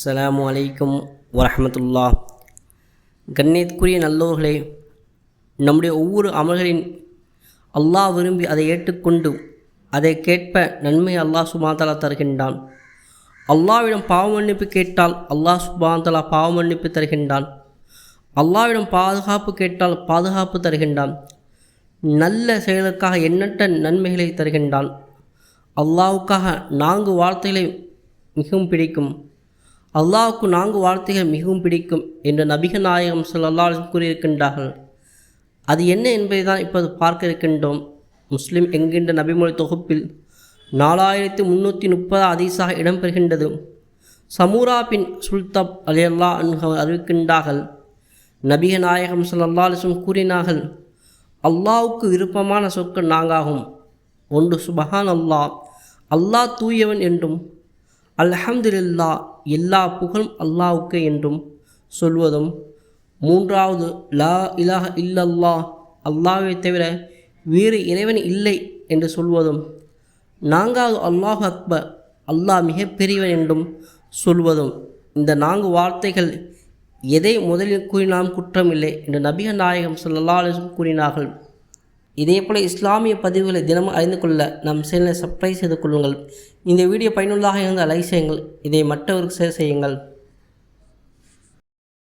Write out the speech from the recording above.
அஸ்ஸலாமு அலைக்கும் வரஹ்மத்துல்லாஹ். கண்ணியத்துக்குரிய நல்லோர்களே, நம்முடைய ஒவ்வொரு அமல்களின் அல்லாஹ் விரும்பி அதை ஏற்றுக்கொண்டு அதை கேட்ப நன்மை அல்லாஹ் சுப்ஹானஹு வ தஆலா தருகின்றான். அல்லாஹ்விடம் பாவ மன்னிப்பு கேட்டால் அல்லாஹ் சுப்ஹானஹு வ தஆலா பாவ மன்னிப்பு தருகின்றான். அல்லாஹ்விடம் பாதுகாப்பு கேட்டால் பாதுகாப்பு தருகின்றான். நல்ல செயலுக்காக எண்ணற்ற நன்மைகளை தருகின்றான். அல்லாஹ்வுக்காக 4 வார்த்தைகளை மிகவும் பிடிக்கும். அல்லாஹ்வுக்கு 4 வார்த்தைகள் மிகவும் பிடிக்கும் என்று நபிகள் நாயகம் ஸல்லல்லாஹு அலைஹி வஸல்லம் கூறியிருக்கின்றார்கள். அது என்ன என்பதை தான் இப்போது பார்க்க இருக்கின்றோம். முஸ்லிம் என்கின்ற நபிமொழி தொகுப்பில் 4330 ஹதீஸாக இடம்பெறுகின்றது. சமூரா பின் சுல்தப் ரலியல்லாஹு அன்ஹு அறிவிக்கின்றார்கள், நபிகள் நாயகம் ஸல்லல்லாஹு அலைஹி வஸல்லம் கூறினார்கள், அல்லாஹ்வுக்கு விருப்பமான சொற்கள் 4 ஆகும். ஒன்று சுபஹான் அல்லாஹ், அல்லாஹ் தூயவன் என்றும், அல்ஹம்துலில்லாஹ், எல்லா புகழும் அல்லாஹ்வுக்கு என்றும் சொல்வதும், மூன்றாவது லா இலாஹ இல்லல்லாஹ், அல்லாஹ்வை தவிர வேறு இறைவன் இல்லை என்று சொல்வதும், 4வது அல்லாஹு அக்பர், அல்லாஹ் மிக பெரியவன் என்றும் சொல்வதும். இந்த 4 வார்த்தைகள் எதை முதலில் கூறினாலும் குற்றமில்லை என்று நபிகள் நாயகம் ஸல்லல்லாஹு அலைஹி வஸல்லம் கூறினார்கள். இதேபோல இஸ்லாமிய பதிவுகளை தினமும் அறிந்து கொள்ள நம் சேனலை சப்ஸ்கிரைப் செய்து கொள்ளுங்கள். இந்த வீடியோ பயனுள்ளதாக இருந்தால் லைக் செய்யுங்கள். இதை மற்றவருக்கு ஷேர் செய்யுங்கள்.